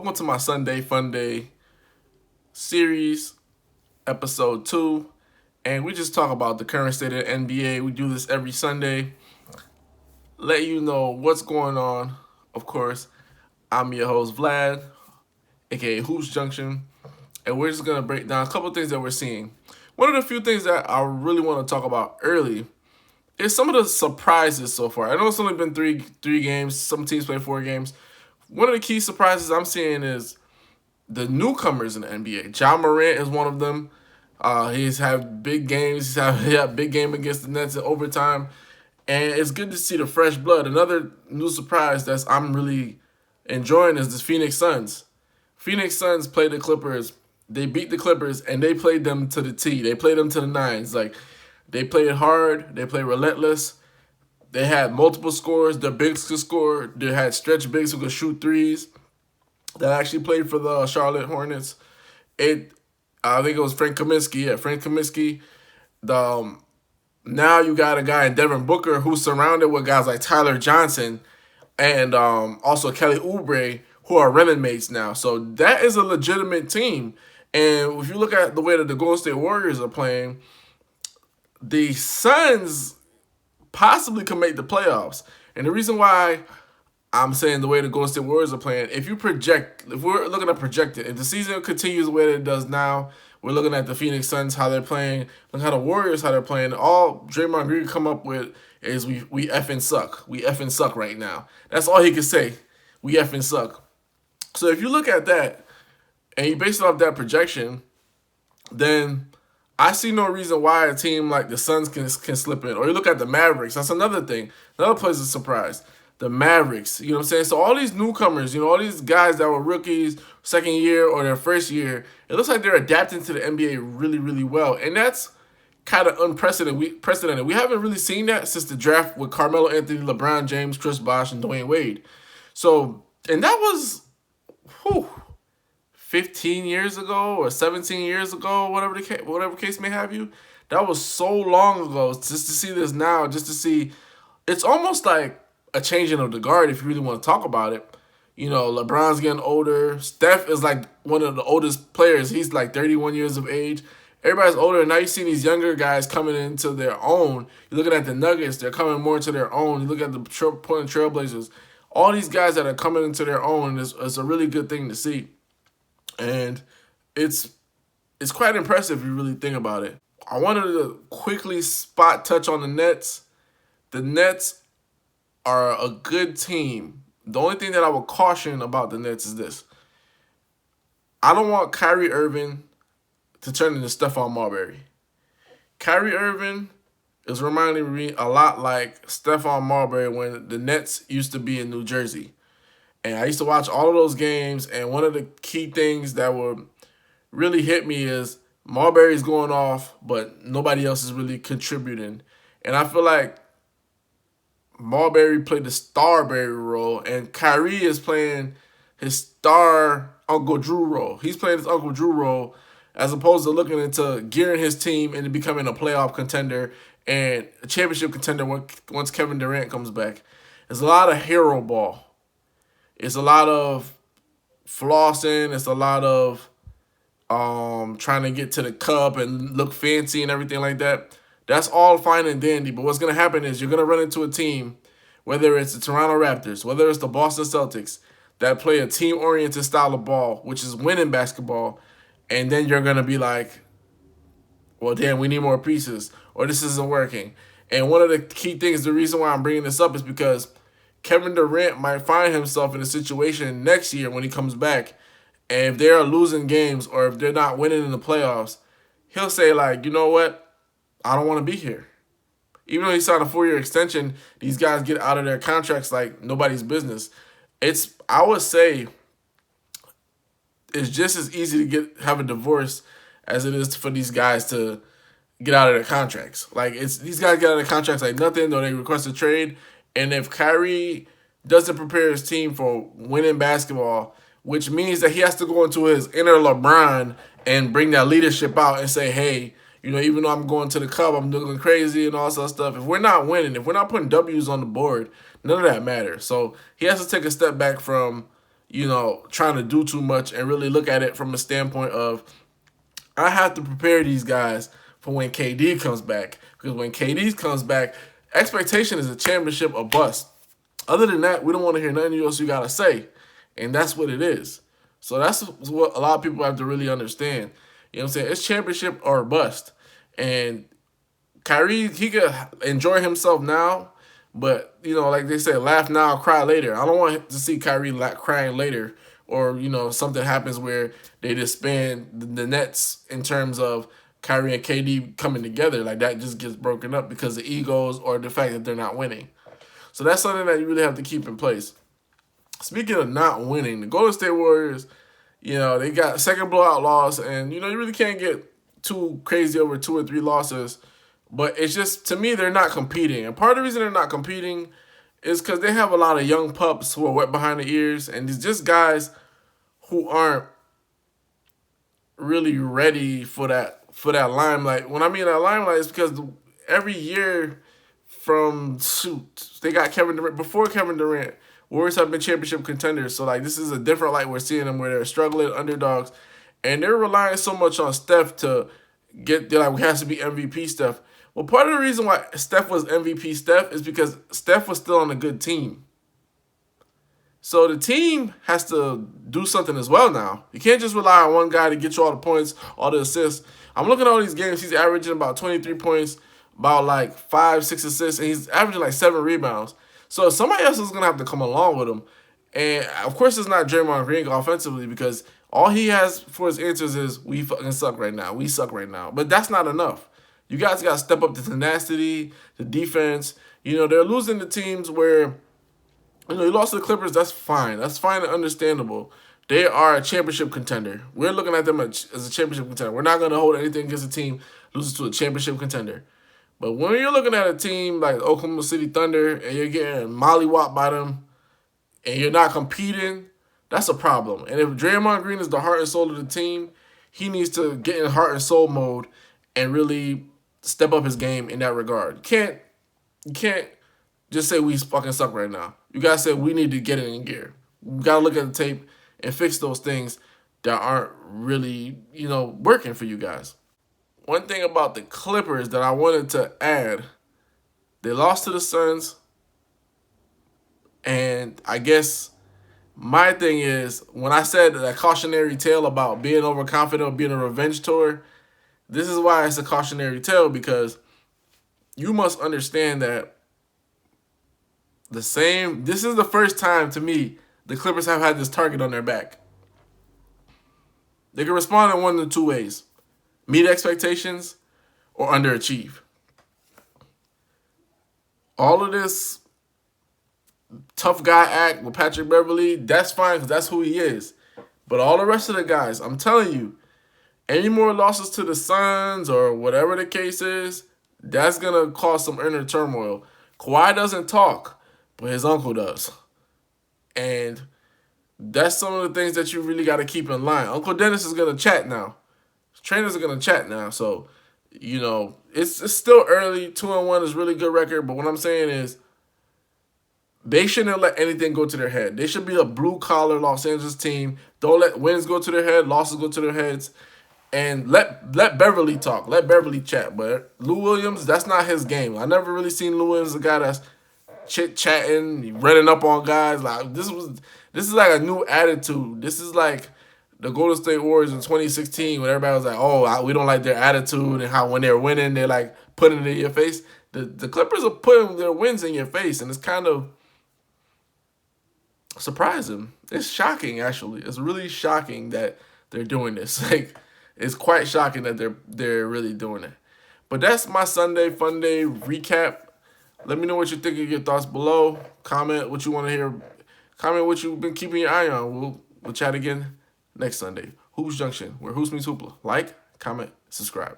Welcome to my Sunday Funday series, episode 2. And we just talk about the current state of the NBA. We do this every Sunday. Let you know what's going on. Of course, I'm your host, Vlad, aka Hoops Junction. And we're just going to break down a couple of things that we're seeing. One of the few things that I really want to talk about early is some of the surprises so far. I know it's only been three games. Some teams play 4 games. One of the key surprises I'm seeing is the newcomers in the NBA. Ja Morant is one of them. He's had big games. He's had a big game against the Nets in overtime. And it's good to see the fresh blood. Another new surprise that I'm really enjoying is the Phoenix Suns. Phoenix Suns played the Clippers. They beat the Clippers, and they played them to the T. They played them to the nines. Like, they played hard. They played relentless. They had multiple scores. Their bigs could score. They had stretch bigs who could shoot threes. That actually played for the Charlotte Hornets. I think it was Frank Kaminsky. Yeah, Frank Kaminsky. Now you got a guy in Devin Booker who's surrounded with guys like Tyler Johnson and also Kelly Oubre, who are running mates now. So that is a legitimate team. And if you look at the way that the Golden State Warriors are playing, the Suns possibly could make the playoffs. And the reason why I'm saying the way the Golden State Warriors are playing, if we're looking at projected, if the season continues the way that it does now, we're looking at the Phoenix Suns, how they're playing, look how the Warriors, how they're playing. All Draymond Green come up with is we effing suck. We effing suck right now. That's all he could say. We effing suck. So if you look at that and you base it off that projection, then I see no reason why a team like the Suns can slip in. Or you look at the Mavericks. That's another thing. Another pleasant surprise. The Mavericks. You know what I'm saying? So all these newcomers, all these guys that were rookies, second year or their first year, it looks like they're adapting to the NBA really, really well. And that's kind of unprecedented. We haven't really seen that since the draft with Carmelo Anthony, LeBron James, Chris Bosh, and Dwayne Wade. So, and that was 15 years ago or 17 years ago, whatever case may have you. That was so long ago. Just to see this now, just to see, it's almost like a changing of the guard if you really want to talk about it. LeBron's getting older. Steph is like one of the oldest players. He's like 31 years of age. Everybody's older, and now you see these younger guys coming into their own. You're looking at the Nuggets. They're coming more into their own. You look at the Portland Trailblazers. All these guys that are coming into their own is a really good thing to see. And it's quite impressive if you really think about it. I wanted to quickly touch on the Nets. The Nets are a good team. The only thing that I would caution about the Nets is this. I don't want Kyrie Irving to turn into Stephon Marbury. Kyrie Irving is reminding me a lot like Stephon Marbury when the Nets used to be in New Jersey. And I used to watch all of those games, and one of the key things that would really hit me is Marbury's going off, but nobody else is really contributing. And I feel like Marbury played the Starbury role, and Kyrie is playing his star Uncle Drew role. He's playing his Uncle Drew role as opposed to looking into gearing his team into becoming a playoff contender and a championship contender once Kevin Durant comes back. There's a lot of hero ball. It's a lot of flossing. It's a lot of trying to get to the cup and look fancy and everything like that. That's all fine and dandy. But what's going to happen is you're going to run into a team, whether it's the Toronto Raptors, whether it's the Boston Celtics, that play a team-oriented style of ball, which is winning basketball. And then you're going to be like, well, damn, we need more pieces, or this isn't working. And one of the key things, the reason why I'm bringing this up is because Kevin Durant might find himself in a situation next year when he comes back, and if they're losing games or if they're not winning in the playoffs, he'll say, like, you know what? I don't want to be here. Even though he signed a 4-year extension, these guys get out of their contracts like nobody's business. I would say it's just as easy to have a divorce as it is for these guys to get out of their contracts. Like, these guys get out of their contracts like nothing, or they request a trade. And if Kyrie doesn't prepare his team for winning basketball, which means that he has to go into his inner LeBron and bring that leadership out and say, hey, even though I'm going to the cup, I'm looking crazy and all that stuff. If we're not winning, if we're not putting W's on the board, none of that matters. So he has to take a step back from, trying to do too much and really look at it from a standpoint of I have to prepare these guys for when KD comes back. Because when KD comes back, expectation is a championship or bust. Other than that, we don't want to hear nothing else you got to say. And that's what it is. So that's what a lot of people have to really understand. You know what I'm saying? It's championship or bust. And Kyrie, he could enjoy himself now, but, like they say, laugh now, cry later. I don't want to see Kyrie crying later, or, something happens where they disband the Nets in terms of Kyrie and KD coming together. Like, that just gets broken up because of egos or the fact that they're not winning. So that's something that you really have to keep in place. Speaking of not winning, the Golden State Warriors, they got second blowout loss, and, you really can't get too crazy over 2 or 3 losses. But it's just, to me, they're not competing. And part of the reason they're not competing is because they have a lot of young pups who are wet behind the ears, and it's just guys who aren't really ready for that limelight. When I mean that limelight, it's because every year they got Kevin Durant. Before Kevin Durant, Warriors have been championship contenders. So, this is a different light we're seeing them where they're struggling, underdogs. And they're relying so much on Steph to we have to be MVP Steph. Well, part of the reason why Steph was MVP Steph is because Steph was still on a good team. So the team has to do something as well now. You can't just rely on one guy to get you all the points, all the assists. I'm looking at all these games. He's averaging about 23 points, about 5, 6 assists, and he's averaging 7 rebounds. So somebody else is going to have to come along with him. And, of course, it's not Draymond Green offensively because all he has for his answers is, we fucking suck right now. We suck right now. But that's not enough. You guys got to step up the tenacity, the defense. They're losing to teams where, you lost to the Clippers. That's fine. That's fine and understandable. They are a championship contender. We're looking at them as a championship contender. We're not going to hold anything against a team loses to a championship contender. But when you're looking at a team like Oklahoma City Thunder and you're getting mollywopped by them and you're not competing, that's a problem. And if Draymond Green is the heart and soul of the team, he needs to get in heart and soul mode and really step up his game in that regard. You can't just say we fucking suck right now. You gotta say we need to get it in gear. You gotta look at the tape and fix those things that aren't really, working for you guys. One thing about the Clippers that I wanted to add, they lost to the Suns, and I guess my thing is, when I said that cautionary tale about being overconfident or being a revenge tour, this is why it's a cautionary tale, because you must understand that this is the first time, to me, the Clippers have had this target on their back. They can respond in one of the 2 ways. Meet expectations or underachieve. All of this tough guy act with Patrick Beverley, that's fine because that's who he is. But all the rest of the guys, I'm telling you, any more losses to the Suns or whatever the case is, that's going to cause some inner turmoil. Kawhi doesn't talk, but his uncle does. And that's some of the things that you really got to keep in line. Uncle Dennis is going to chat now. Trainers are going to chat now. So, it's still early. 2-1 is a really good record. But what I'm saying is they shouldn't let anything go to their head. They should be a blue-collar Los Angeles team. Don't let wins go to their head, losses go to their heads. And let Beverly talk. Let Beverly chat. But Lou Williams, that's not his game. I never really seen Lou Williams, a guy that's chit-chatting, running up on guys. This is like a new attitude. This is like the Golden State Warriors in 2016 when everybody was like, oh, we don't like their attitude and how when they're winning, they're putting it in your face. The Clippers are putting their wins in your face, and it's kind of surprising. It's shocking, actually. It's really shocking that they're doing this. It's quite shocking that they're really doing it. But that's my Sunday Funday recap. Let me know what you think of your thoughts below. Comment what you want to hear. Comment what you've been keeping your eye on. We'll chat again next Sunday. Hoops Junction, where Hoops meets Hoopla. Like, comment, subscribe.